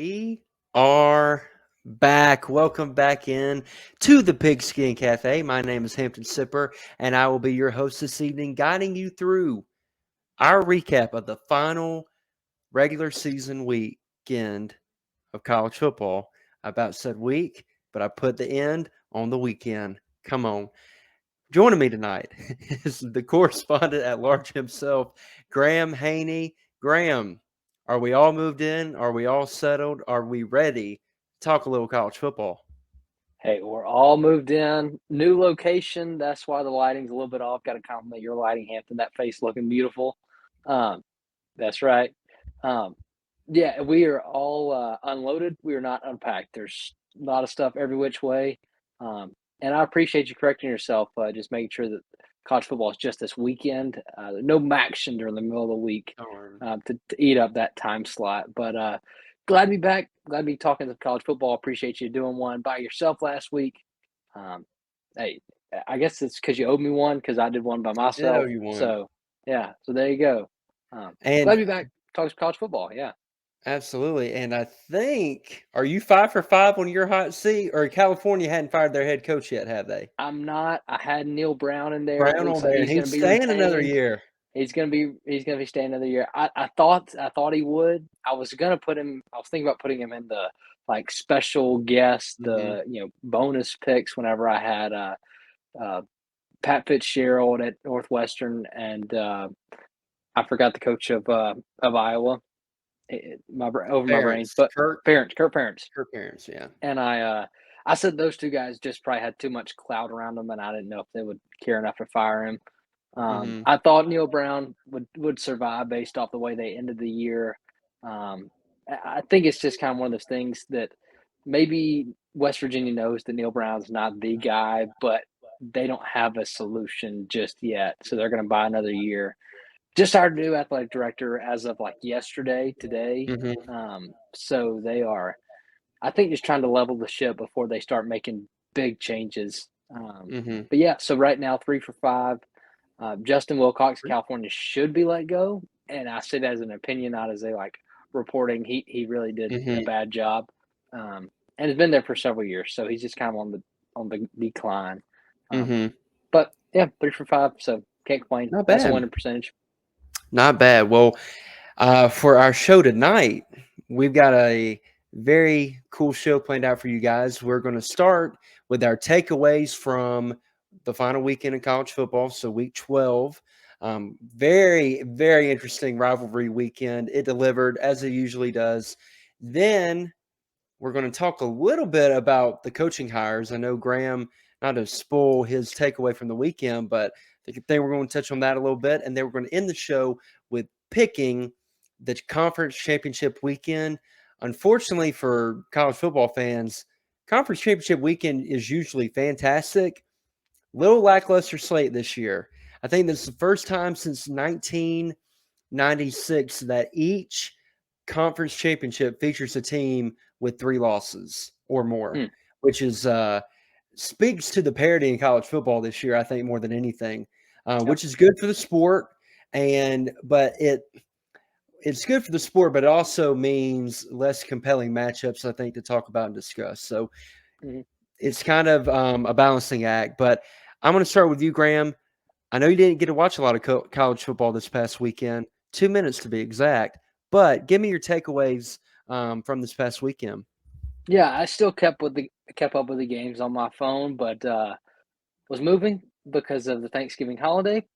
We are back. Welcome back in to the Pigskin Cafe. My name is Hampton Sipper, and I will be your host this evening, guiding you through our recap of the final regular season weekend of college football. I about said week, but I put the end on the weekend. Come on. Joining me tonight is the correspondent at large himself, Graham Haney. Graham, are we all moved in? Are we all settled? Are we ready to talk a little college football? Hey, we're all moved in. New location. That's why the lighting's a little bit off. Got to compliment your lighting, Hampton. That face looking beautiful. Um, that's right. Um, yeah, we are all unloaded. We are not unpacked. There's a lot of stuff every which way. And I appreciate you correcting yourself. Just making sure that college football is just this weekend. No action during the middle of the week Darn. to eat up that time slot. But glad to be back. Glad to be talking to college football. Appreciate you doing one by yourself last week. Um, hey, I guess it's because you owed me one because I did one by I did owe myself. you one. So yeah, so there you go. Glad And to be back. Talking college football. Yeah. absolutely. And I think, are you 5 for 5 on your hot seat? Or California hadn't fired their head coach yet, have they? I'm not. I had Neil Brown in there. It Brown on looks like there, and he's going he's to be staying another retained. year. He's gonna be staying another year. I thought he would. I was gonna put him. I was thinking about putting him in the like special guest, Mm-hmm. the bonus picks whenever I had uh, Pat Fitzgerald at Northwestern and I forgot the coach of Iowa. Over my brain, Parents, but Kurt Parents, Kirk parents, yeah. and I said those two guys just probably had too much clout around them, and I didn't know if they would care enough to fire him. Mm-hmm. I thought Neil Brown would survive based off the way they ended the year. I think it's just kind of one of those things that maybe West Virginia knows that Neil Brown's not the guy, but they don't have a solution just yet, so they're going to buy another year. Just our new athletic director as of like yesterday, today. Mm-hmm. So they are, I think, just trying to level the ship before they start making big changes. Mm-hmm. But yeah, so right now 3 for 5. Justin Wilcox, California, should be let go, and I say that as an opinion, not as a like reporting. He really did a Mm-hmm. bad job, and has been there for several years, so he's just kind of on the decline. Um, Mm-hmm. but yeah, 3 for 5, so can't complain. Not That's a bad. winning percentage. Not bad. Well, for our show tonight, we've got a very cool show planned out for you guys. We're going to start with our takeaways from the final weekend of college football, so week 12. Very, very interesting rivalry weekend. It delivered as it usually does. Then we're going to talk a little bit about the coaching hires. I know Graham, not to spoil his takeaway from the weekend, but I think we're going to touch on that a little bit. And then we're going to end the show with picking the conference championship weekend. Unfortunately for college football fans, conference championship weekend is usually fantastic. Little lackluster slate this year. I think this is the first time since 1996 that each conference championship features a team with 3 losses or more, Hmm. which is speaks to the parity in college football this year. I think more than anything, Yep. which is good for the sport, but it's good for the sport, but it also means less compelling matchups. I think to talk about and discuss. So Mhm. it's kind of a balancing act. But I'm going to start with you, Graham. I know you didn't get to watch a lot of college football this past weekend, 2 minutes to be exact, but give me your takeaways from this past weekend. Yeah, I still kept up with the games on my phone, but was moving because of the Thanksgiving holiday.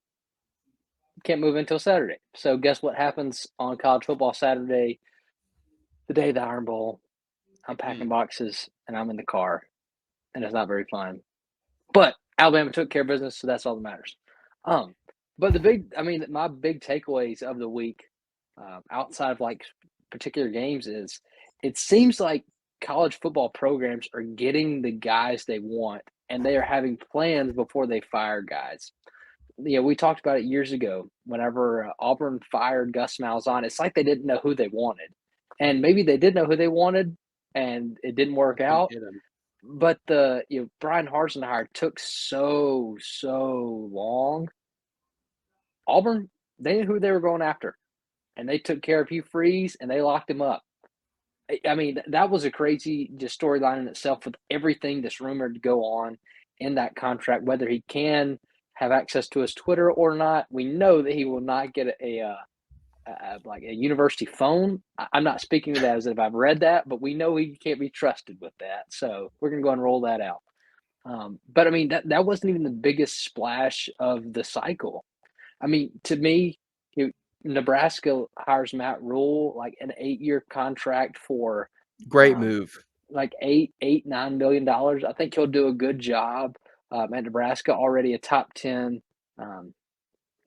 Can't move until Saturday. So guess what happens on college football Saturday, the day of the Iron Bowl? I'm packing Hmm. boxes and I'm in the car, and it's not very fun. But Alabama took care of business, so that's all that matters. Um, but my big takeaways of the week, outside of like particular games, is it seems like college football programs are getting the guys they want, and they are having plans before they fire guys. We talked about it years ago. Whenever Auburn fired Gus Malzahn, it's like they didn't know who they wanted, and maybe they did know who they wanted, and it didn't work Couldn't out. get him. But the Brian Harsin hire took so long. Auburn, they knew who they were going after, and they took care of Hugh Freeze and they locked him up. I mean, that was a crazy just storyline in itself with everything that's rumored to go on in that contract, whether he can have access to his Twitter or not. We know that he will not get like a university phone. I'm not speaking to that as if I've read that, but we know he can't be trusted with that. So we're gonna go and roll that out. But I mean, that wasn't even the biggest splash of the cycle. I mean, to me, you Nebraska hires Matt Rule, like an 8-year contract for Great um, move. like $9 million. I think he'll do a good job at Nebraska. Already a top 10 um,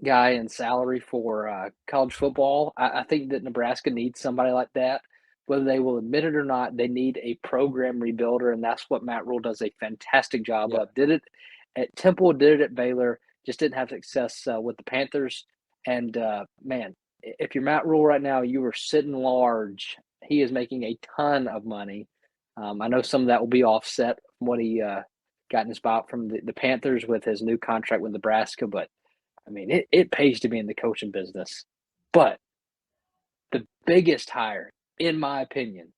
guy in salary for college football. I think that Nebraska needs somebody like that. Whether they will admit it or not, they need a program rebuilder, and that's what Matt Rule does a fantastic job Yep. of. Did it at Temple, did it at Baylor, just didn't have success with the Panthers. And man, if you're Matt Rule right now, you are sitting large. He is making a ton of money. I know some of that will be offset from what he got in his buyout from the Panthers with his new contract with Nebraska, but I mean, it pays to be in the coaching business. But the biggest hire, in my opinion,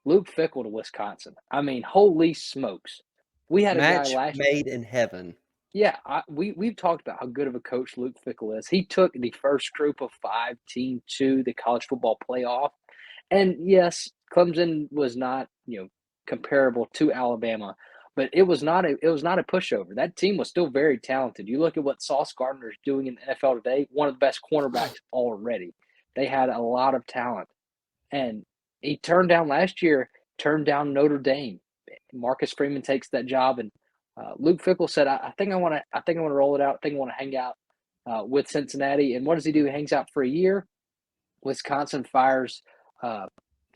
Luke Fickell to Wisconsin. I mean, holy smokes. We had a guy Match last made in heaven. yeah, we've talked about how good of a coach Luke Fickell is. He took the first group of 5 team to the college football playoff. And yes, Clemson was not, comparable to Alabama, but it was not a pushover. That team was still very talented. You look at what Sauce Gardner is doing in the NFL today, one of the best cornerbacks already. They had a lot of talent. And he turned down last year, turned down Notre Dame. Marcus Freeman takes that job, and Luke Fickell said, "I think I want to. I think I want to roll it out. I think I want to hang out with Cincinnati." And what does he do? He hangs out for a year. Wisconsin fires uh,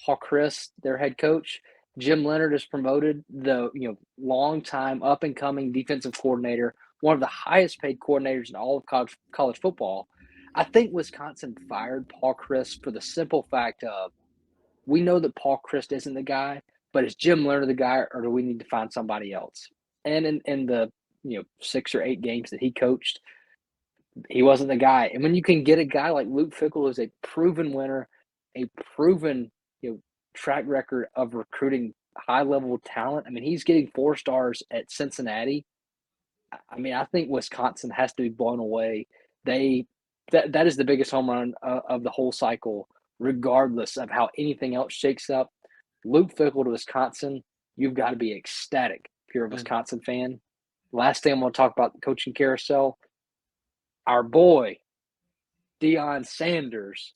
Paul Chryst, their head coach. Jim Leonard is promoted, the long time up and coming defensive coordinator, one of the highest paid coordinators in all of college football. I think Wisconsin fired Paul Chryst for the simple fact of we know that Paul Chryst isn't the guy, but is Jim Leonard the guy, or do we need to find somebody else? And in the 6 or 8 games that he coached, he wasn't the guy. And when you can get a guy like Luke Fickell, who's a proven winner, a proven track record of recruiting high level talent. I mean, he's getting 4 stars at Cincinnati. I mean, I think Wisconsin has to be blown away. They that is the biggest home run of the whole cycle, regardless of how anything else shakes up. Luke Fickell to Wisconsin, you've got to be ecstatic if you're a Mm. Wisconsin fan. Last thing I'm going to talk about the coaching carousel. Our boy Deion Sanders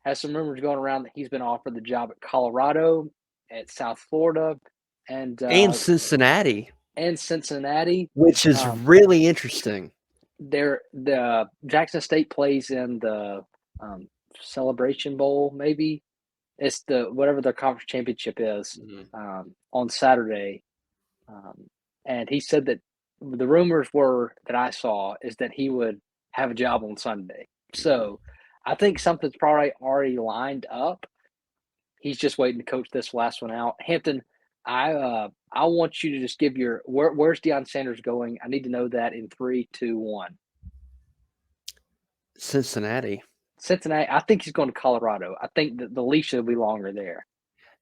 has some rumors going around that he's been offered the job at Colorado, at South Florida, and And uh, Cincinnati, and Cincinnati. which is Um, really interesting. the Jackson State plays in the um, Celebration Bowl, maybe it's the whatever their conference championship is Mhm. on Saturday, and he said that the rumors were that I saw is that he would have a job on Sunday. So I think something's probably already lined up. He's just waiting to coach this last one out. Hampton, I want you to just give your where's Deion Sanders going? I need to know that in 3, 2, 1. Cincinnati. Cincinnati. I think he's going to Colorado. I think that the leash will be longer there.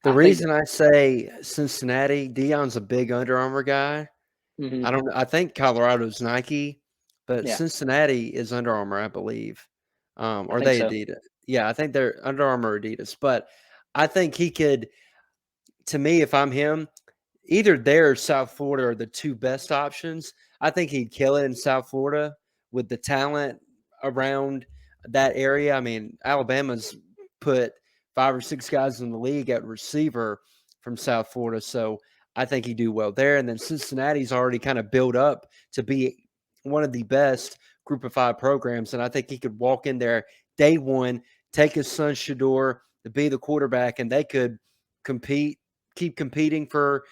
The I think that. reason I say Cincinnati, Dion's a big Under Armour guy. Mhm, I don't know. I think Colorado's Nike, but yeah, Cincinnati is Under Armour, I believe. I Or think they so. Adidas. Yeah, I think they're Under Armour or Adidas. But I think he could, to me, if I'm him, either there or South Florida are the two best options. I think he'd kill it in South Florida with the talent around that area. I mean, Alabama's put 5 or 6 guys in the league at receiver from South Florida, so I think he'd do well there. And then Cincinnati's already kind of built up to be one of the best group of 5 programs, and I think he could walk in there day one, take his son Shador to be the quarterback, and they could compete, keep competing for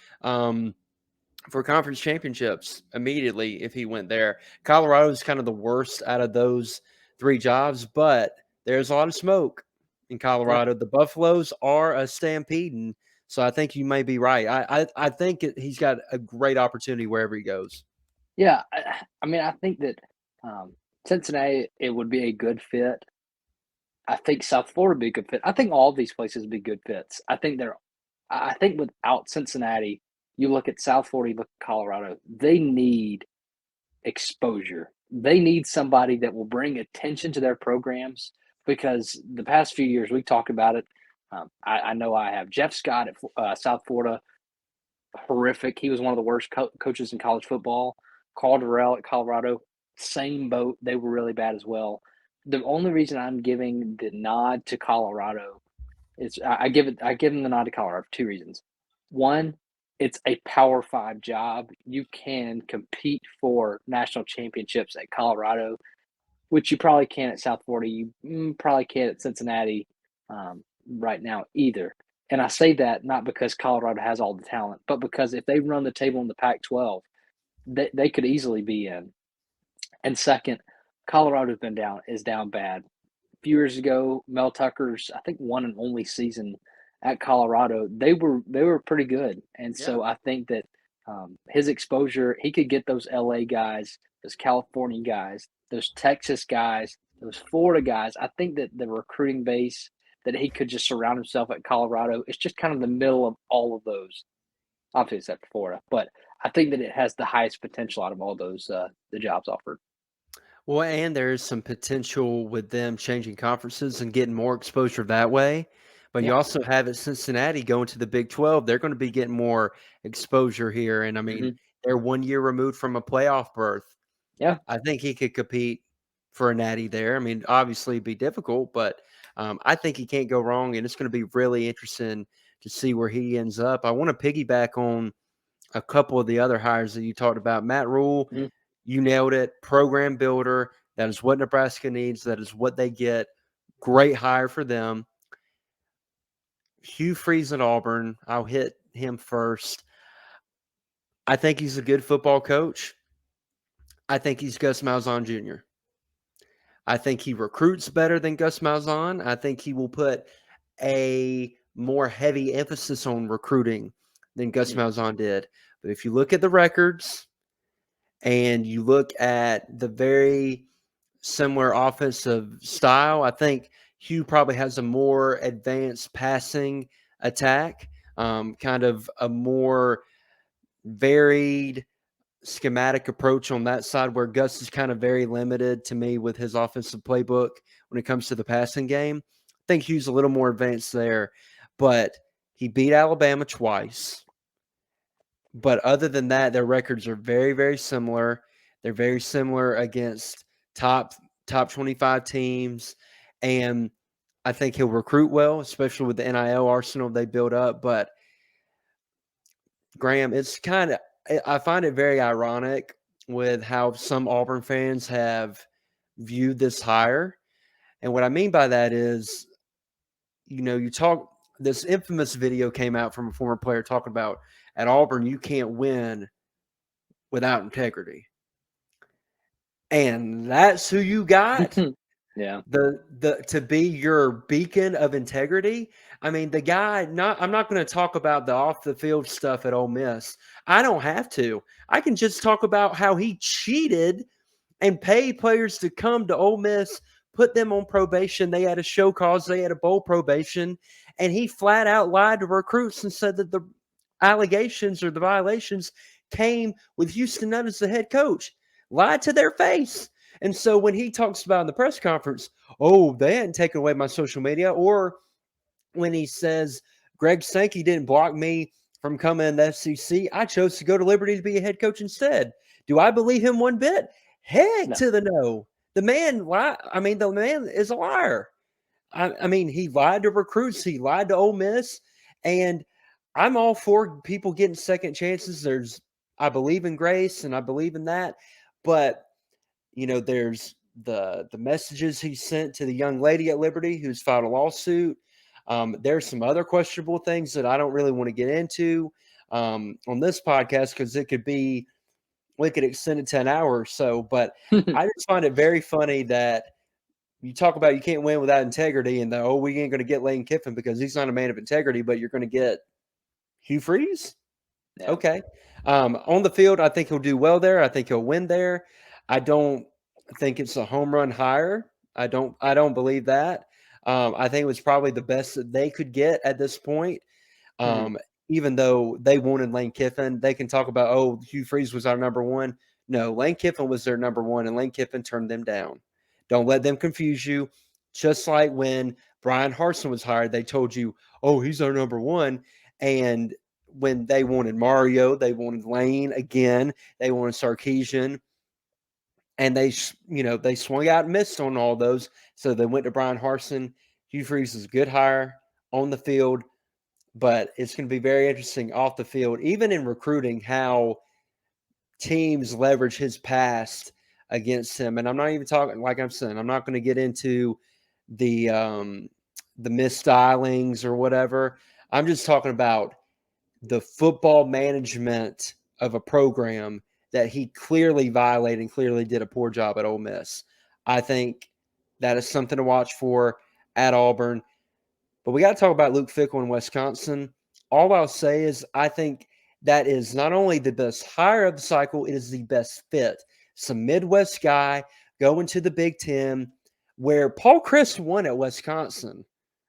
conference championships immediately if he went there. Colorado's kind of the worst out of those 3 jobs, but there's a lot of smoke in Yeah, Colorado. The Buffaloes are a stampeding, so I think you may be right. I think he's got a great opportunity wherever he goes. yeah. I mean, I think that um, Cincinnati it would be a good fit. I think South Florida would be a good fit. I think all of these places would be good fits. I think without Cincinnati, you look at South Florida, you look at Colorado, they need exposure. They need somebody that will bring attention to their programs because the past few years we talked about it. I know I have Jeff Scott at South Florida, horrific. He was one of the worst coaches in college football. Carl Durrell at Colorado, same boat. They were really bad as well. The only reason I'm giving the nod to Colorado is I give them the nod to Colorado for two reasons. One, it's a Power Five job. You can compete for national championships at Colorado, which you probably can at South Florida. You probably can't at Cincinnati right now either. And I say that not because Colorado has all the talent, but because if they run the table in the Pac-12, they could easily be in. And second, Colorado's been down is down bad. A few years ago, Mel Tucker's I think one and only season at Colorado, they were pretty good. And Yeah. so I think that his exposure, he could get those LA guys, those California guys, those Texas guys, those Florida guys. I think that the recruiting base that he could just surround himself at Colorado is just kind of the middle of all of those. Obviously, except for Florida, but I think that it has the highest potential out of all those the jobs offered. Well, and there's some potential with them changing conferences and getting more exposure that way. But you Yeah. also have at Cincinnati going to the Big 12. They're going to be getting more exposure here. And I mean, Hmm. they're 1 year removed from a playoff berth. Yeah. I think he could compete for a natty there. I mean, obviously it'd be difficult, but I think he can't go wrong. And it's going to be really interesting to see where he ends up. I want to piggyback on a couple of the other hires that you talked about. Matt Rule, Mhm. you nailed it. Program builder. That is what Nebraska needs. That is what they get. Great hire for them. Hugh Freeze at Auburn. I'll hit him first. I think he's a good football coach. I think he's Gus Malzahn Jr. I think he recruits better than Gus Malzahn. I think he will put a more heavy emphasis on recruiting than Gus Mhm. Malzahn did. But if you look at the records and you look at the very similar offensive style, I think Hugh probably has a more advanced passing attack, kind of a more varied schematic approach on that side, where Gus is kind of very limited to me with his offensive playbook when it comes to the passing game. I think Hugh's a little more advanced there, but he beat Alabama twice. But other than that, their records are very, very similar. They're very similar against top top 25 teams. And I think he'll recruit well, especially with the NIL arsenal they build up. But Graham, it's kind of I find it very ironic with how some Auburn fans have viewed this hire. And what I mean by that is, you talk this infamous video came out from a former player talking about at Auburn, you can't win without integrity. And that's who you got Yeah. the to be your beacon of integrity. I mean, the guy not I'm not going to talk about the off the field stuff at Ole Miss. I don't have to. I can just talk about how he cheated and paid players to come to Ole Miss, put them on probation. They had a show cause, they had a bowl probation, and he flat out lied to recruits and said that the allegations or the violations came with Houston Nutt as the head coach. Lied to their face. And so when he talks about in the press conference, oh, they hadn't taken away my social media, or when he says Greg Sankey didn't block me from coming in the FCC, I chose to go to Liberty to be a head coach instead. Do I believe him one bit? Heck No. to the no. The man the man is a liar. I mean, he lied to recruits. He lied to Ole Miss. And I'm all for people getting second chances. I believe in grace and I believe in that. But, there's the messages he sent to the young lady at Liberty who's filed a lawsuit. There's some other questionable things that I don't really want to get into on this podcast because we could extend it to an hour or so. But I just find it very funny that you talk about you can't win without integrity, and we ain't going to get Lane Kiffin because he's not a man of integrity, but you're going to get Hugh Freeze. Yeah. Okay. On the field, I think he'll do well there. I think he'll win there. I don't think it's a home run hire. I don't believe that. I think it was probably the best that they could get at this point. Mhm. Even though they wanted Lane Kiffin, they can talk about, oh, Hugh Freeze was our number one. No, Lane Kiffin was their number one, and Lane Kiffin turned them down. Don't let them confuse you. Just like when Brian Harsin was hired, they told you, oh, he's our number one. And when they wanted Mario, they wanted Lane again, they wanted Sarkeesian, and they swung out and missed on all those. So they went to Brian Harsin. Hugh Freeze is a good hire on the field, but it's going to be very interesting off the field, even in recruiting, how teams leverage his past against him. And I'm not even talking, like I'm saying, I'm not going to get into the misstylings or whatever. I'm just talking about the football management of a program that he clearly violated and clearly did a poor job at Ole Miss. I think that is something to watch for at Auburn. But we got to talk about Luke Fickell in Wisconsin. All I'll say is I think that is not only the best hire of the cycle, it is the best fit. Some Midwest guy going to the Big Ten, where Paul Chryst won at Wisconsin.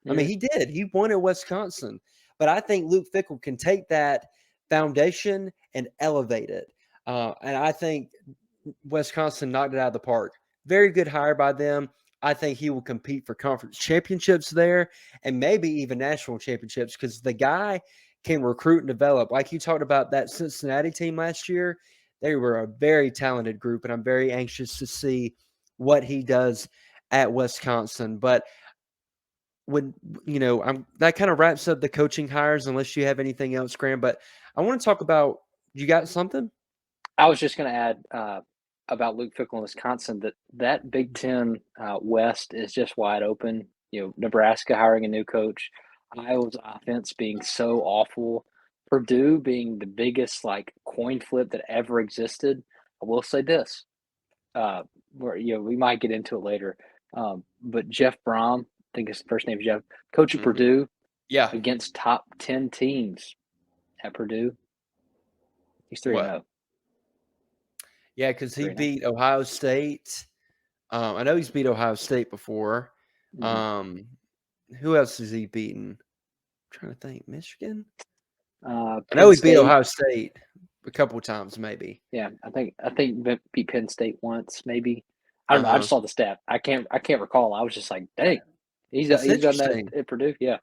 I mean, Mhm. he did. He won at Wisconsin. But I think Luke Fickell can take that foundation and elevate it. And I think Wisconsin knocked it out of the park. Very good hire by them. I think he will compete for conference championships there and maybe even national championships because the guy can recruit and develop. Like you talked about that Cincinnati team last year, they were a very talented group, and I'm very anxious to see what he does at Wisconsin. But when that kind of wraps up the coaching hires, unless you have anything else, Graham. But I want to talk about you got something? I was just going to add about Luke Fickell in Wisconsin that Big Ten West is just wide open. You know, Nebraska hiring a new coach, Iowa's offense being so awful, Purdue being the biggest like coin flip that ever existed. I will say this, where we might get into it later, but Jeff Brom, I think his first name is Jeff, coach of Mm-hmm. Purdue Yeah. against top 10 teams at Purdue. He's 3 and What? 0. Yeah, because he 3 and 0. beat Ohio State. I know he's beat Ohio State before. Mhm. Um, who else has he beaten? I'm trying to think. Michigan? I know Penn he beat State. Ohio State a couple of times, maybe. Yeah, I think beat Penn State once, maybe. I don't know. I Uh-huh. just saw the stat. I can't recall. I was just like, dang, That's he's done that interesting. at Purdue. Yeah.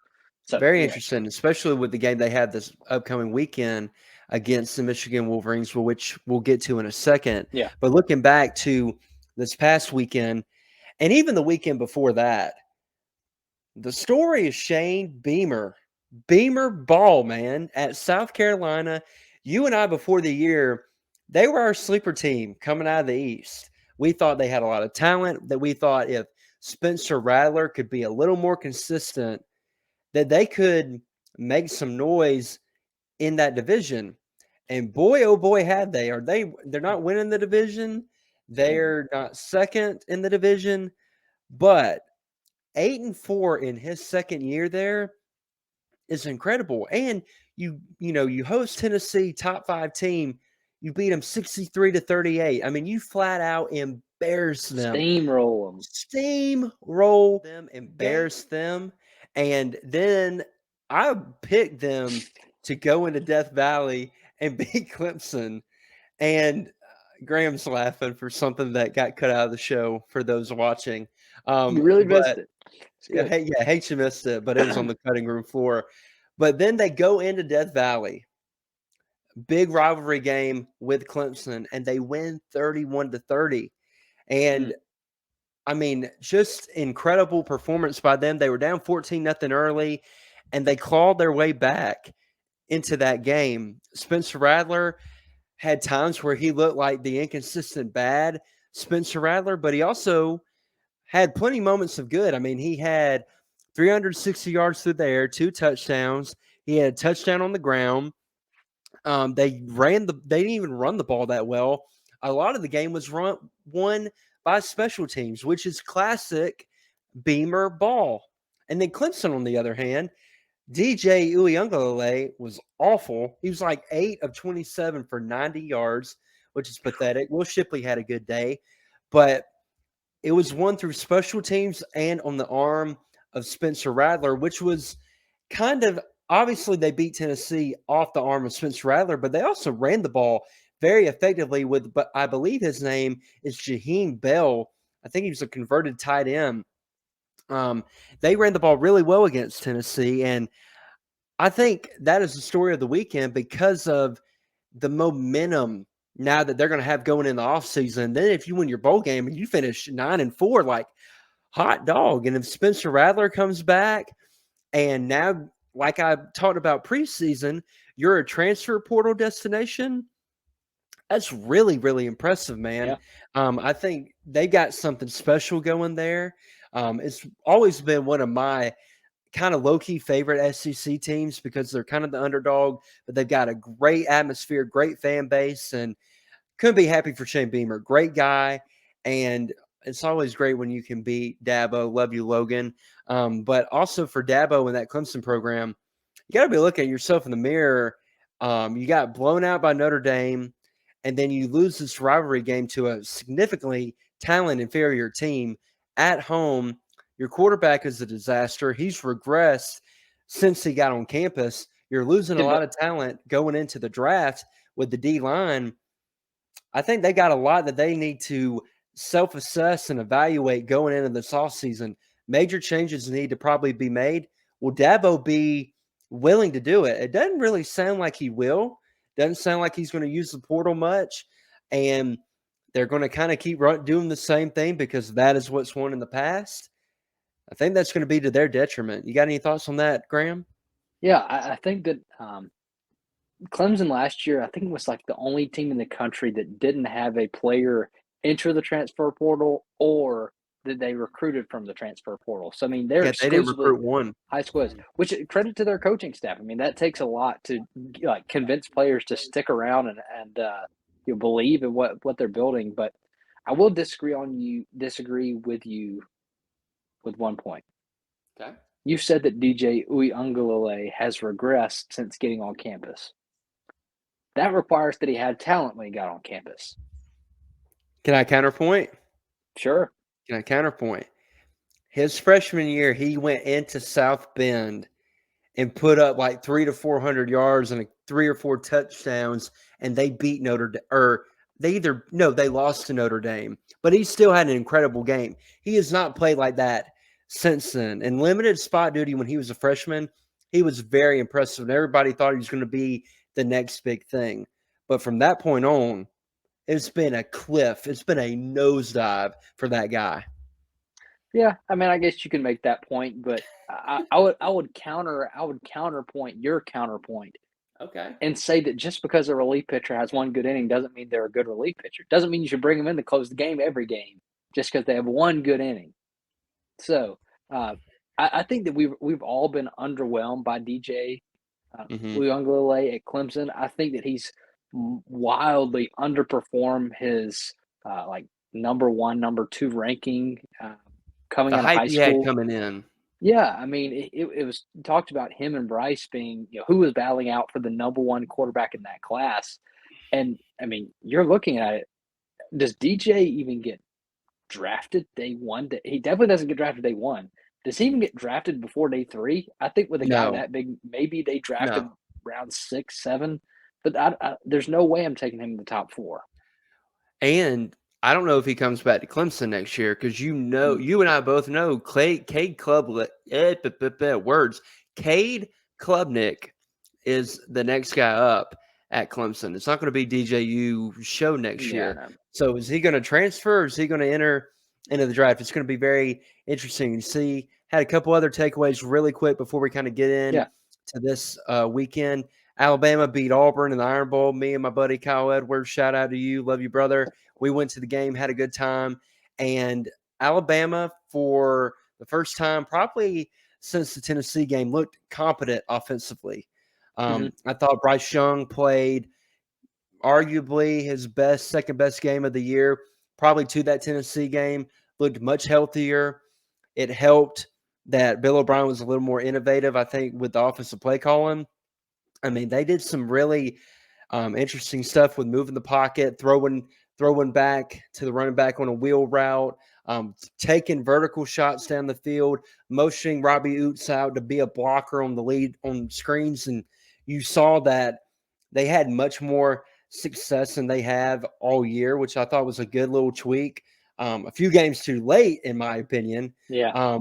So Very anyway, interesting, especially with the game they had this upcoming weekend against the Michigan Wolverines, which we'll get to in a second. yeah, But looking back to this past weekend, and even the weekend before that, the story is Shane Beamer. Beamer ball, man, at South Carolina. You and I, before the year, they were our sleeper team coming out of the East. We thought they had a lot of talent, that we thought if Spencer Rattler could be a little more consistent, that they could make some noise in that division. And boy, oh boy, had they. They're not winning the division. They're not second in the division, but 8-4 in his second year there is incredible. And you host Tennessee, top 5 team. You beat them 63-38. I mean, you flat out embarrass them, steamroll them. steamroll them, embarrass them. And then I picked them to go into Death Valley and beat Clemson. And Graham's laughing for something that got cut out of the show for those watching. You really missed But it. It's yeah, good. hey, hate you missed it, but it was on the cutting room floor. But then they go into Death Valley, big rivalry game with Clemson, and they win 31-30. Mm. And I mean, just incredible performance by them. They were down 14-0 early, and they clawed their way back into that game. Spencer Rattler had times where he looked like the inconsistent bad Spencer Rattler, but he also had plenty moments of good. I mean, he had 360 yards through the air, 2 touchdowns. He had a touchdown on the ground. They didn't even run the ball that well. A lot of the game was won by special teams, which is classic Beamer ball. And then Clemson, on the other hand, DJ Uyunglele was awful. He was like 8 of 27 for 90 yards, which is pathetic. Will Shipley had a good day, but it was won through special teams and on the arm of Spencer Rattler, which was kind of obviously they beat Tennessee off the arm of Spencer Rattler, but they also ran the ball very effectively with, but I believe his name is Jaheim Bell. I think he was a converted tight end. They ran the ball really well against Tennessee, and I think that is the story of the weekend because of the momentum now that they're going to have going in the offseason. Then if you win your bowl game and you finish 9-4, like hot dog, and if Spencer Rattler comes back, and now, like I talked about preseason, you're a transfer portal destination. That's really, really impressive, man. Yeah. I think they got something special going there. It's always been one of my kind of low-key favorite SEC teams because they're kind of the underdog, but they've got a great atmosphere, great fan base, and couldn't be happy for Shane Beamer. Great guy, and it's always great when you can beat Dabo. Love you, Logan. But also for Dabo and that Clemson program, you got to be looking at yourself in the mirror. You got blown out by Notre Dame, and then you lose this rivalry game to a significantly talent inferior team at home. Your quarterback is a disaster. He's regressed since he got on campus. You're losing a lot of talent going into the draft with the D line. I think they got a lot that they need to self-assess and evaluate going into this offseason. Major changes need to probably be made. Will Dabo be willing to do it? It doesn't really sound like he will. Doesn't sound like he's going to use the portal much. And they're going to kind of keep doing the same thing because that is what's won in the past. I think that's going to be to their detriment. You got any thoughts on that, Graham? Yeah, I think that Clemson last year, I think it was like the only team in the country that didn't have a player enter the transfer portal or that they recruited from the transfer portal. So, I mean, they're Yeah, they didn't exclusively recruit one. high schools, which credit to their coaching staff. I mean, that takes a lot to like convince players to stick around and believe in what they're building. But I will disagree with you with one point. Okay. You said that DJ Uyunglele has regressed since getting on campus. That requires that he had talent when he got on campus. Can I counterpoint? Sure. Can I counterpoint? His freshman year, he went into South Bend and put up like 300 to 400 yards and 3 or 4 touchdowns, and they beat Notre Dame. Or they lost to Notre Dame, but he still had an incredible game. He has not played like that since then. In limited spot duty when he was a freshman, he was very impressive, and everybody thought he was going to be the next big thing. But from that point on, it's been a cliff. It's been a nosedive for that guy. Yeah, I mean, I guess you can make that point, but I would counterpoint your counterpoint Okay. and say that just because a relief pitcher has one good inning doesn't mean they're a good relief pitcher. Doesn't mean you should bring them in to close the game every game just because they have one good inning. So I think that we've all been underwhelmed by DJ Uyunglele at Clemson. I think that he's wildly underperformed his like number one, number two ranking coming The out of hype high he had school. coming in. Yeah, I mean, it was talked about him and Bryce being, who was battling out for the number one quarterback in that class. And I mean, you're looking at it. Does DJ even get drafted day one? He definitely doesn't get drafted day one. Does he even get drafted before day three? I think with a guy No, that big, maybe they drafted no. round 6, 7. But there's no way I'm taking him in the top 4. And I don't know if he comes back to Clemson next year because Mm. you and I both know Cade Cade Klubnik is the next guy up at Clemson. It's not going to be DJU show next Yeah, year. no. So is he going to transfer or is he going to enter into the draft? It's going to be very interesting to see. Had a couple other takeaways really quick before we kind of get in Yeah. to this weekend. Alabama beat Auburn in the Iron Bowl. Me and my buddy Kyle Edwards, shout out to you. Love you, brother. We went to the game, had a good time. And Alabama, for the first time probably since the Tennessee game, looked competent offensively. Mhm. I thought Bryce Young played arguably his second best game of the year, probably to that Tennessee game, looked much healthier. It helped that Bill O'Brien was a little more innovative, I think, with the offensive play calling. I mean, they did some really interesting stuff with moving the pocket, throwing back to the running back on a wheel route. taking vertical shots down the field, motioning Robbie Oots out to be a blocker on the lead on screens. And you saw that they had much more success than they have all year, which I thought was a good little tweak. A few games too late, in my opinion. Yeah.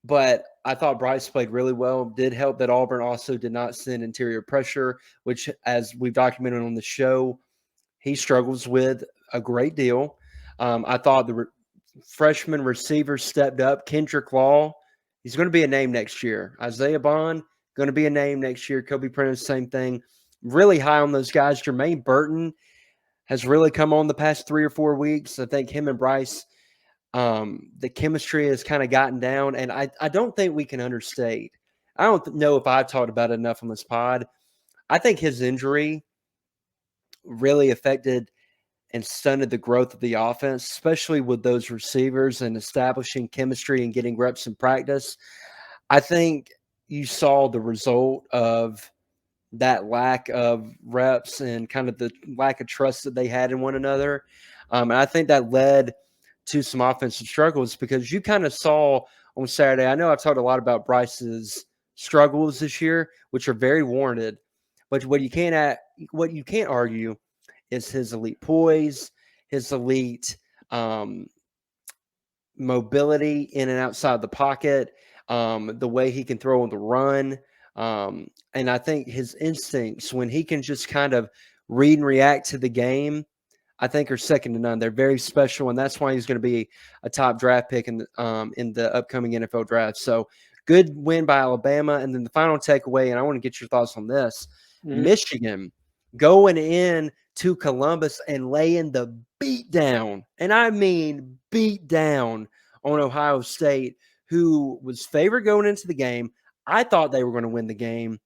But I thought Bryce played really well. Did help that Auburn also did not send interior pressure, which, as we've documented on the show, he struggles with a great deal. I thought the freshman receivers stepped up. Kendrick Law, he's going to be a name next year. Isaiah Bond, going to be a name next year. Kobe Prentice, same thing. Really high on those guys. Jermaine Burton has really come on the past 3 or 4 weeks. I think him and Bryce, the chemistry has kind of gotten down, and I don't think we can understate. I don't know if I've talked about it enough on this pod. I think his injury really affected and stunted the growth of the offense, especially with those receivers and establishing chemistry and getting reps in practice. I think you saw the result of that lack of reps and kind of the lack of trust that they had in one another. And I think that led to some offensive struggles because you kind of saw on Saturday. I know I've talked a lot about Bryce's struggles this year, which are very warranted. But what you can't argue is his elite poise, his elite mobility in and outside the pocket, the way he can throw on the run. And I think his instincts, when he can just kind of read and react to the game, I think are second to none. They're very special, and that's why he's going to be a top draft pick in the upcoming NFL draft. So good win by Alabama. And then the final takeaway, and I want to get your thoughts on this. Michigan going in to Columbus and laying the beat down, and I mean beat down on Ohio State, who was favored going into the game. I thought they were going to win the game,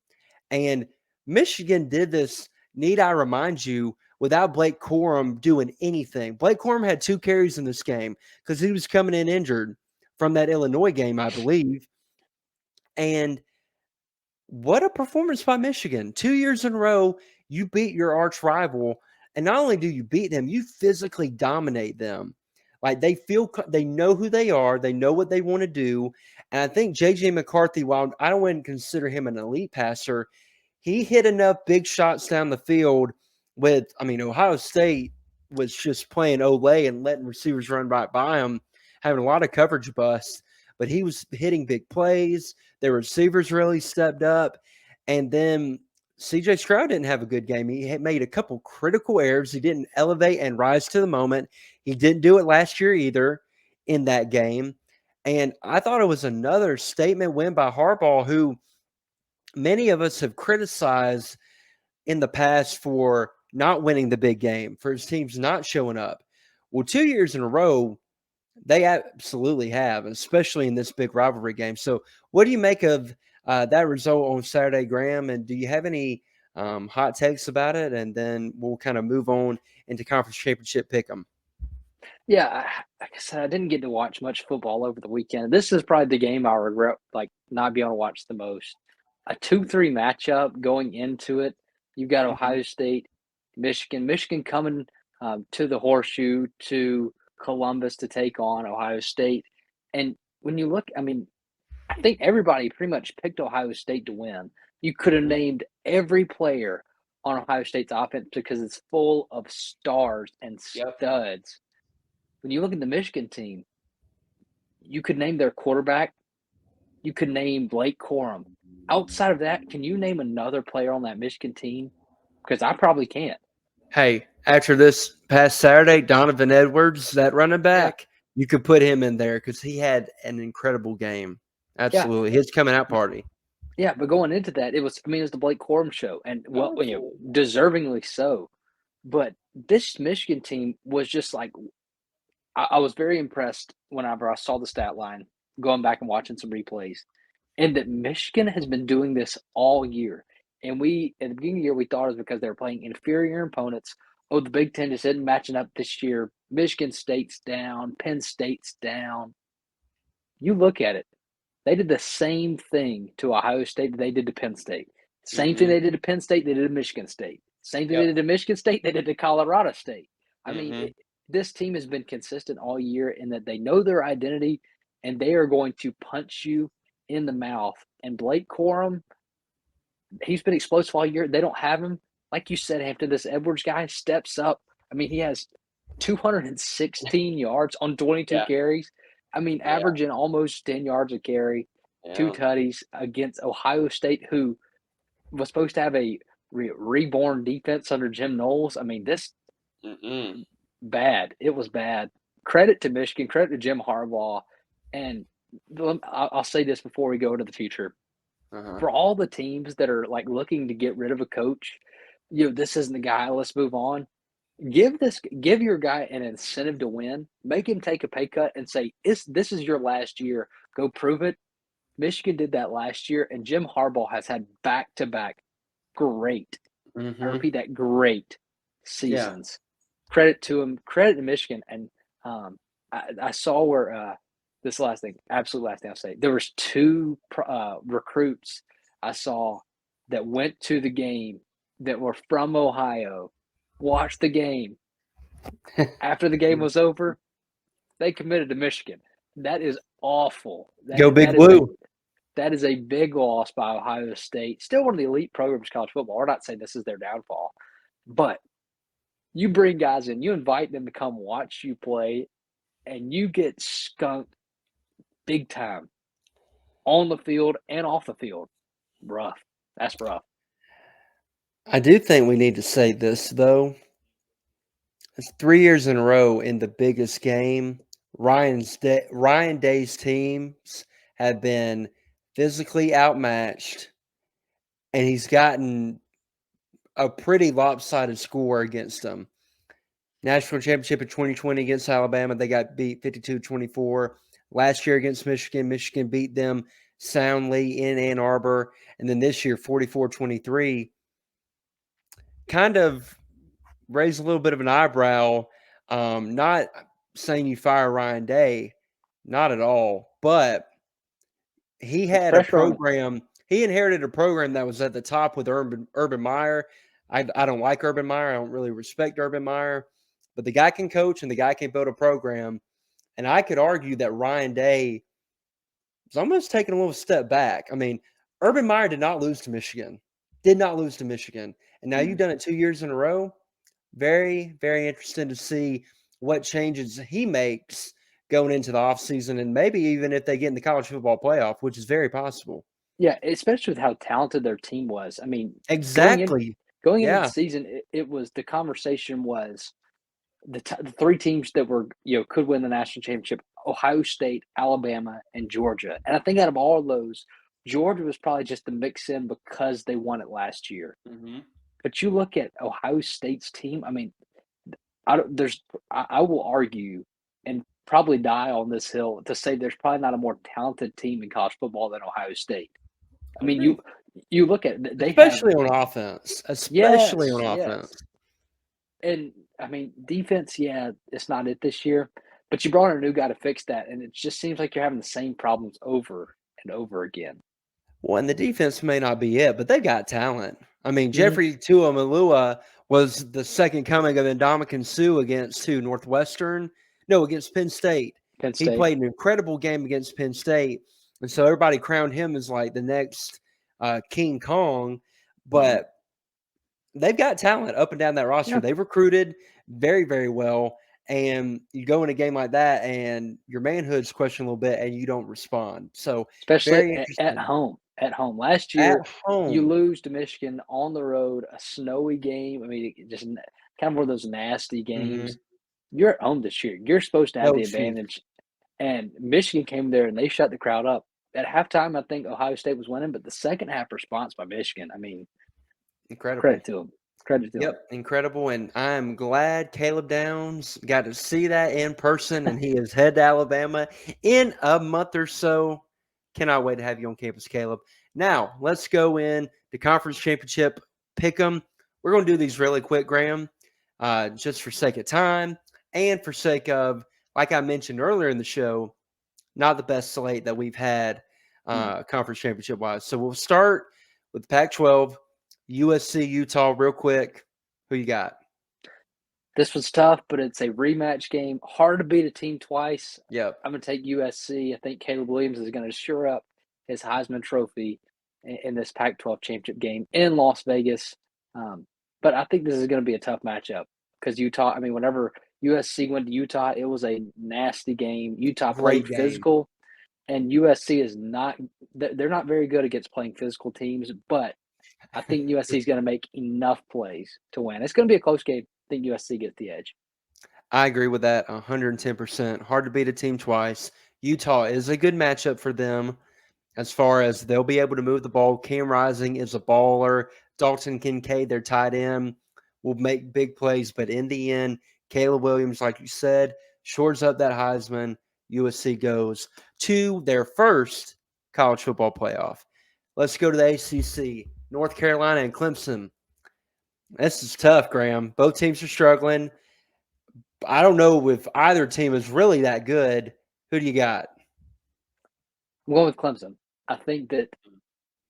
and Michigan did this, need I remind you, without Blake Corum doing anything. Blake Corum had 2 carries in this game because he was coming in injured from that Illinois game, I believe. And what a performance by Michigan. 2 years in a row, you beat your arch rival. And not only do you beat them, you physically dominate them. Like they know who they are, they know what they want to do. And I think JJ McCarthy, while I wouldn't consider him an elite passer, he hit enough big shots down the field Ohio State was just playing Olay and letting receivers run right by him, having a lot of coverage busts, but he was hitting big plays. The receivers really stepped up. And then CJ Stroud didn't have a good game. He had made a couple critical errors. He didn't elevate and rise to the moment. He didn't do it last year either in that game. And I thought it was another statement win by Harbaugh, who many of us have criticized in the past for not winning the big game, for his teams not showing up. Well, 2 years in a row, they absolutely have, especially in this big rivalry game. So what do you make of that result on Saturday, Graham? And do you have any hot takes about it? And then we'll kind of move on into conference championship pick'em. Yeah, like I said, I didn't get to watch much football over the weekend. This is probably the game I regret not being able to watch the most. A 2-3 matchup going into it. You've got Ohio State, Michigan. Michigan coming to the Horseshoe to Columbus to take on Ohio State. And when you look, I think everybody pretty much picked Ohio State to win. You could have named every player on Ohio State's offense because it's full of stars and studs. When you look at the Michigan team, you could name their quarterback. You could name Blake Corum. Outside of that, can you name another player on that Michigan team? Because I probably can't. Hey, after this past Saturday, Donovan Edwards, that running back, you could put him in there because he had an incredible game. Absolutely. His coming out party. Yeah, but going into that, it was the Blake Corum show, and deservingly so. But this Michigan team was just like, I was very impressed whenever I saw the stat line, going back and watching some replays, and that Michigan has been doing this all year. And at the beginning of the year, we thought it was because they were playing inferior opponents. Oh, the Big Ten just isn't matching up this year. Michigan State's down. Penn State's down. You look at it. They did the same thing to Ohio State that they did to Penn State. Same thing they did to Penn State, they did to Michigan State. Same thing they did to Michigan State, they did to Colorado State. this team has been consistent all year in that they know their identity and they are going to punch you in the mouth. And Blake Corum, he's been explosive all year. They don't have him. Like you said, Hampton, this Edwards guy steps up. I mean, he has 216 yards on 22 Yeah. carries. I mean, Yeah. averaging almost 10 yards a carry, two Yeah. tutties against Ohio State, who was supposed to have a reborn defense under Jim Knowles. I mean, this bad. It was bad. Credit to Michigan, credit to Jim Harbaugh. And I'll say this before we go into the future. Uh-huh. For all the teams that are like looking to get rid of a coach, this isn't the guy, let's move on. Give your guy an incentive to win. Make him take a pay cut and say, this is your last year. Go prove it. Michigan did that last year, and Jim Harbaugh has had back-to-back great, I repeat that, great seasons. Yeah. Credit to him, credit to Michigan. And I saw where this last thing, absolute last thing I'll say, there was two recruits I saw that went to the game that were from Ohio, watched the game. After the game was over, they committed to Michigan. That is awful. Go Big Blue. That is a big loss by Ohio State. Still one of the elite programs in college football. We're not saying this is their downfall. But you bring guys in, you invite them to come watch you play, and you get skunked big time on the field and off the field. Rough. That's rough. I do think we need to say this, though. It's 3 years in a row in the biggest game. Ryan Day's teams have been physically outmatched, and he's gotten a pretty lopsided score against them. National championship in 2020 against Alabama, they got beat 52-24. Last year against Michigan beat them soundly in Ann Arbor. And then this year, 44-23. Kind of raised a little bit of an eyebrow. Not saying you fire Ryan Day, not at all. But he had a program. He inherited a program that was at the top with Urban Meyer. I don't like Urban Meyer. I don't really respect Urban Meyer. But the guy can coach and the guy can build a program. And I could argue that Ryan Day is almost taking a little step back. I mean, Urban Meyer did not lose to Michigan. And now you've done it 2 years in a row. Very, very interesting to see what changes he makes going into the offseason, and maybe even if they get in the college football playoff, which is very possible. Yeah, especially with how talented their team was. I mean, exactly. Going into the season, it was the conversation was the three teams that were could win the national championship: Ohio State, Alabama, and Georgia. And I think out of all of those, Georgia was probably just the mix in because they won it last year. Mm-hmm. But you look at Ohio State's team. I mean, I will argue and probably die on this hill to say there's probably not a more talented team in college football than Ohio State. I mean, you look at especially on offense. Yes. And I mean, defense, it's not it this year. But you brought in a new guy to fix that, and it just seems like you're having the same problems over and over again. Well, and the defense may not be it, but they got talent. I mean, Jeffrey Tuamalua was the second coming of Ndamukong Suh against Northwestern? No, against Penn State. He played an incredible game against Penn State, and so everybody crowned him as like the next King Kong. But they've got talent up and down that roster. Yeah. They've recruited very, very well. And you go in a game like that, and your manhood's questioned a little bit, and you don't respond. So, especially at home. At home. Last year, you lose to Michigan on the road, a snowy game. I mean, just kind of one of those nasty games. Mm-hmm. You're at home this year. You're supposed to have the advantage. And Michigan came there, and they shut the crowd up. At halftime, I think Ohio State was winning, but the second half response by Michigan, I mean, incredible. Credit to them. Yep, incredible. And I'm glad Caleb Downs got to see that in person, and he is head to Alabama in a month or so. Cannot wait to have you on campus, Caleb. Now, let's go in the conference championship pick'em. We're going to do these really quick, Graham, just for sake of time and for sake of, like I mentioned earlier in the show, not the best slate that we've had conference championship-wise. So we'll start with Pac-12, USC, Utah, real quick. Who you got? This was tough, but it's a rematch game. Hard to beat a team twice. Yep. I'm going to take USC. I think Caleb Williams is going to shore up his Heisman Trophy in this Pac-12 championship game in Las Vegas. But I think this is going to be a tough matchup because Utah. I mean, whenever USC went to Utah, it was a nasty game. Utah Great played game. physical, and USC is not. They're not very good against playing physical teams, but I think USC is going to make enough plays to win. It's going to be a close game. I think USC gets the edge. I agree with that 110%. Hard to beat a team twice. Utah is a good matchup for them as far as they'll be able to move the ball. Cam Rising is a baller. Dalton Kincaid, their tight end, will make big plays. But in the end, Caleb Williams, like you said, shores up that Heisman. USC goes to their first college football playoff. Let's go to the ACC. North Carolina and Clemson. This is tough, Graham. Both teams are struggling. I don't know if either team is really that good. Who do you got? I'm going with Clemson. I think that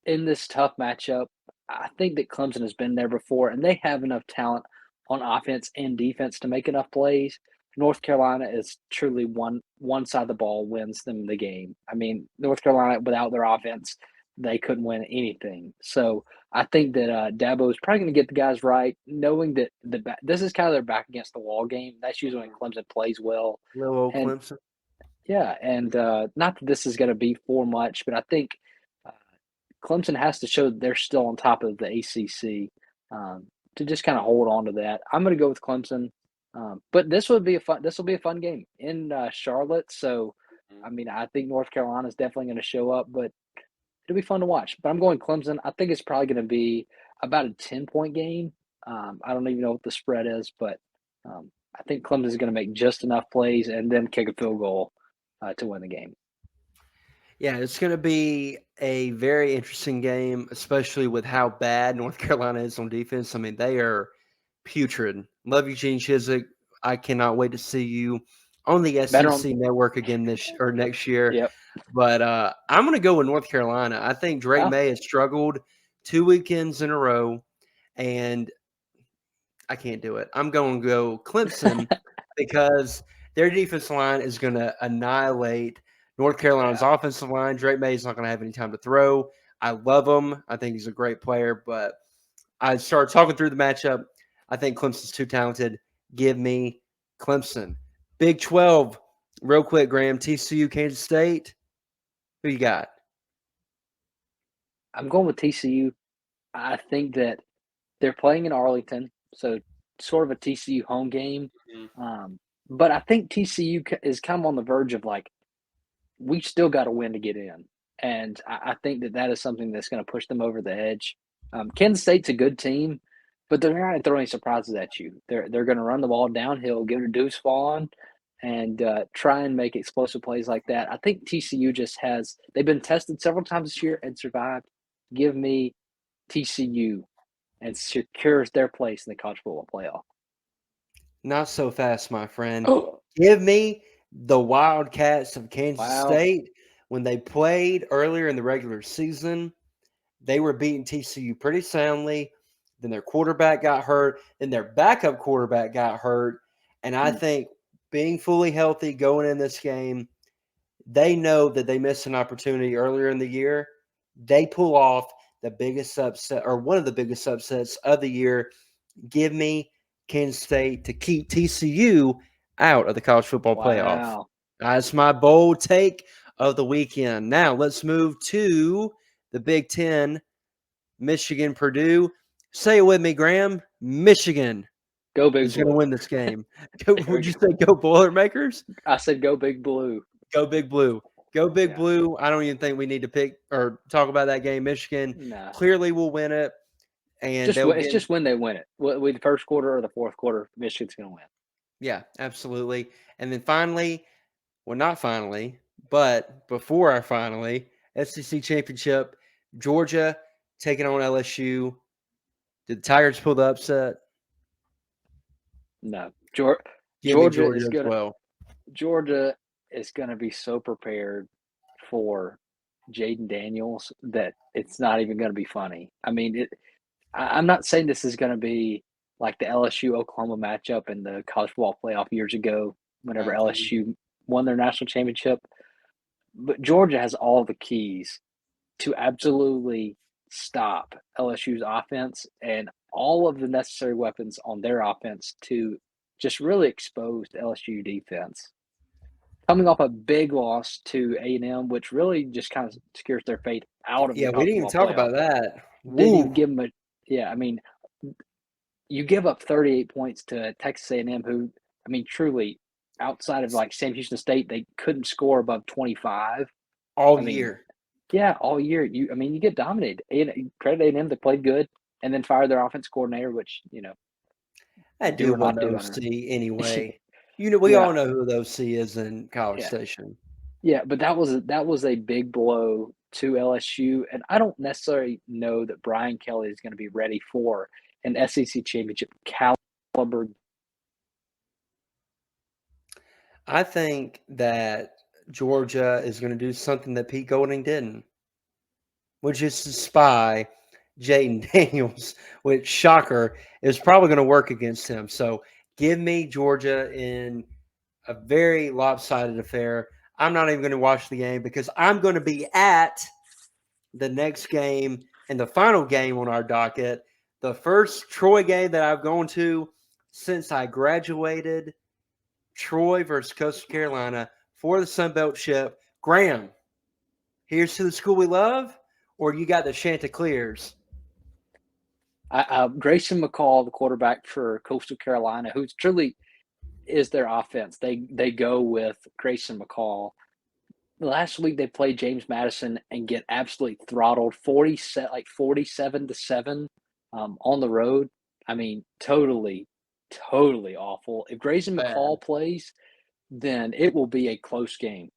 in this tough matchup, I think that Clemson has been there before, and they have enough talent on offense and defense to make enough plays. North Carolina is truly one side of the ball wins them the game. I mean, North Carolina without their offense, they couldn't win anything. So I think that Dabo is probably going to get the guys right, knowing that this is kind of their back against the wall game. That's usually when Clemson plays well, Little old and Clemson. yeah, and not that this is going to be for much, but I think uh, Clemson has to show that they're still on top of the ACC to just kind of hold on to that. I'm going to go with Clemson, but this will be a fun game in Charlotte. So, I mean, I think North Carolina is definitely going to show up, but it'll be fun to watch. But I'm going Clemson. I think it's probably going to be about a 10-point game. I don't even know what the spread is, but I think Clemson is going to make just enough plays and then kick a field goal to win the game. Yeah, it's going to be a very interesting game, especially with how bad North Carolina is on defense. I mean, they are putrid. Love you, Gene Chizik. I cannot wait to see you on the Better on, SEC network again this or next year. yep. But I'm going to go with North Carolina. I think Drake Yeah, May has struggled 2 weekends in a row, and I can't do it. I'm going to go Clemson because their defensive line is going to annihilate North Carolina's yeah. offensive line. Drake May is not going to have any time to throw. I love him. I think he's a great player, but I started talking through the matchup. I think Clemson's too talented. Give me Clemson. Big 12, real quick, Graham. TCU, Kansas State. Who you got? I'm going with TCU. I think that they're playing in Arlington, so sort of a TCU home game. But I think TCU is kind of on the verge of like, we still got to win to get in. And I think that that is something that's going to push them over the edge. Kansas State's a good team, but they're not going to throw any surprises at you. They're going to run the ball downhill, give it to Deuce Vaughn, and try and make explosive plays like that. I think TCU just has – they've been tested several times this year and survived. Give me TCU and secures their place in the college football playoff. Not so fast, my friend. Oh, Give me the Wildcats of Kansas wow. State. When they played earlier in the regular season, they were beating TCU pretty soundly. Then their quarterback got hurt. Then their backup quarterback got hurt. And I think being fully healthy going in this game, they know that they missed an opportunity earlier in the year. They pull off the biggest upset or one of the biggest upsets of the year. Give me Kansas State to keep TCU out of the college football playoff. Wow. That's my bold take of the weekend. Now let's move to the Big Ten. Michigan, Purdue. Say it with me, Graham. Michigan Go Big is going to Blue. win this game. There we Would you go. say go Boilermakers? I said go Big Blue. Go Big Blue. Go Big Yeah. Blue. I don't even think we need to pick or talk about that game. Michigan Nah. clearly will win it, and they'll It's get just when they win it. With the first quarter or the fourth quarter, Michigan's going to win. yeah, absolutely. And then finally, well, not finally, but before our finally, SEC championship, Georgia taking on LSU. Did the Tigers pull the upset? No. Give me Georgia Georgia is as going to well. Georgia is going to be so prepared for Jaden Daniels that it's not even going to be funny. I mean, I'm not saying this is going to be like the LSU Oklahoma matchup in the college football playoff years ago, whenever Mhm. LSU won their national championship. But Georgia has all the keys to absolutely stop LSU's offense and all of the necessary weapons on their offense to just really expose the LSU defense. Coming off a big loss to A&M, which really just kind of scares their fate out of the Yeah, we college didn't even football talk playoff. about that. Didn't even Woo! give them a yeah. I mean, you give up 38 points to Texas A&M, who I mean, truly, outside of like Sam Houston State, they couldn't score above 25. All I mean, year. yeah, all year. I mean, you get dominated. Credit A&M, they played good, and then fired their offense coordinator, which That do dude or not wasn't do. I don't OC know. anyway. We Yeah, all know who the OC is in College yeah, Station. yeah. But that was a big blow to LSU, and I don't necessarily know that Brian Kelly is going to be ready for an SEC championship caliber. I think that Georgia is going to do something that Pete Golding didn't, which is to spy Jaden Daniels, which, shocker, is probably going to work against him. So give me Georgia in a very lopsided affair. I'm not even going to watch the game because I'm going to be at the next game and the final game on our docket, the first Troy game that I've gone to since I graduated. Troy versus Coastal Carolina for the Sun Belt ship. Graham, here's to the school we love, or you got the Chanticleers? Grayson McCall, the quarterback for Coastal Carolina, who's truly is their offense. They go with Grayson McCall. Last week they played James Madison and get absolutely throttled, 47-7 on the road. I mean, totally, totally awful. If Grayson Bad. McCall plays, then it will be a close game.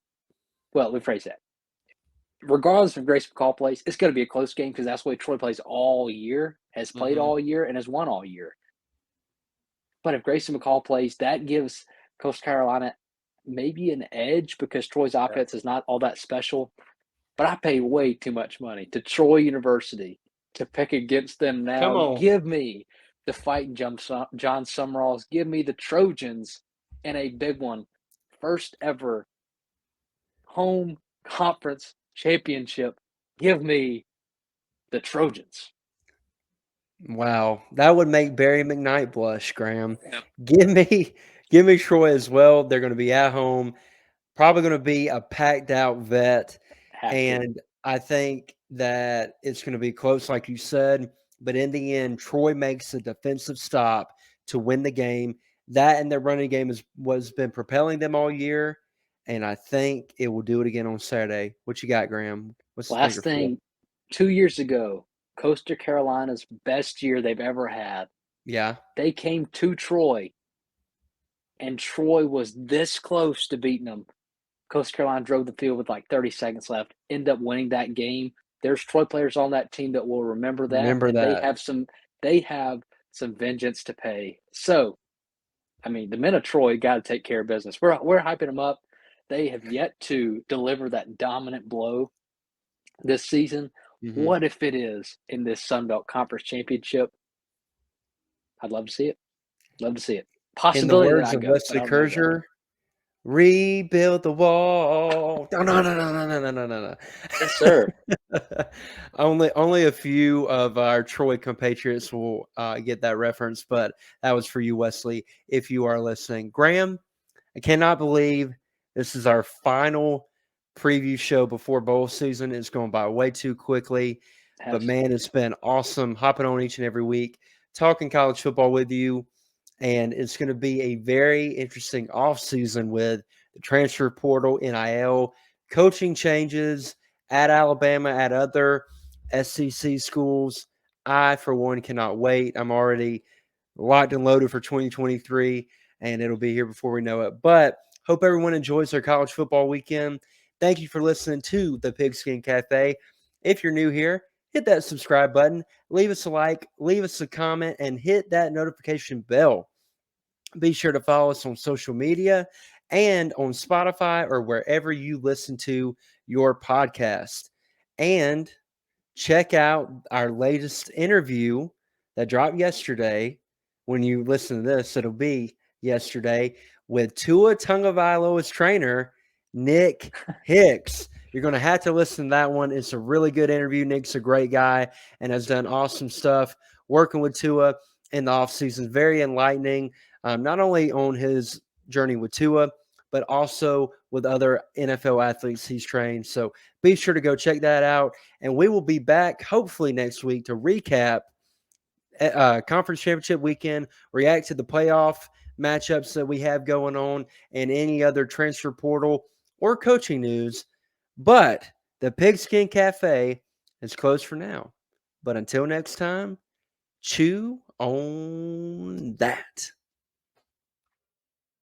Well, let me phrase that. Regardless if Grayson McCall plays, it's going to be a close game because that's what Troy plays all year, has played Mm-hmm. all year, and has won all year. But if Grayson McCall plays, that gives Coastal Carolina maybe an edge because Troy's Yeah. offense is not all that special. But I pay way too much money to Troy University to pick against them Come now. on. Give me the fighting John Summeralls. Give me the Trojans in a big one. First ever home conference championship. Give me the Trojans. Wow. That would make Barry McKnight blush, Graham. Yep. Give me give me Troy as well. They're going to be at home. Probably going to be a packed out vet. Have to. And I think that it's going to be close, like you said. But in the end, Troy makes a defensive stop to win the game. That and their running game was been propelling them all year. And I think it will do it again on Saturday. What you got, Graham? What's the Last finger for? thing, 2 years ago, Coastal Carolina's best year they've ever had. Yeah. They came to Troy, and Troy was this close to beating them. Coastal Carolina drove the field with like 30 seconds left, end up winning that game. There's Troy players on that team that will remember that, Remember and that. they have some vengeance to pay. So, I mean, the men of Troy got to take care of business. We're hyping them up. They have yet to deliver that dominant blow this season. Hmm. What if it is in this Sun Belt Conference Championship? I'd love to see it. Love to see it. In the Possibility that words I of go, but Wesley I don't know that. Kerser, rebuild the wall. No, no, no, no, no, no, no, no, Yes, sir. no. Only a few of our Troy compatriots will get that reference, but that was for you, Wesley, if you are listening. Graham, I cannot believe this is our final preview show before bowl season. It's going by way too quickly, but Has man, it's been awesome hopping on each and every week, talking college football with you. And it's going to be a very interesting offseason with the transfer portal, NIL, coaching changes at Alabama, at other SEC schools. I, for one, cannot wait. I'm already locked and loaded for 2023, and it'll be here before we know it. But hope everyone enjoys their college football weekend. Thank you for listening to the Pigskin Cafe. If you're new here, hit that subscribe button, leave us a like, leave us a comment, and hit that notification bell. Be sure to follow us on social media and on Spotify or wherever you listen to your podcast. And check out our latest interview that dropped yesterday when you listen to this, it'll be yesterday with Tua Tagovailoa's trainer, Nick Hicks. You're going to have to listen to that one. It's a really good interview. Nick's a great guy and has done awesome stuff working with Tua in the offseason. Very enlightening, not only on his journey with Tua, but also with other NFL athletes he's trained. So be sure to go check that out. And we will be back hopefully next week to recap conference championship weekend, react to the playoff matchups that we have going on, and any other transfer portal or coaching news. But the Pigskin Cafe is closed for now. But until next time, chew on that.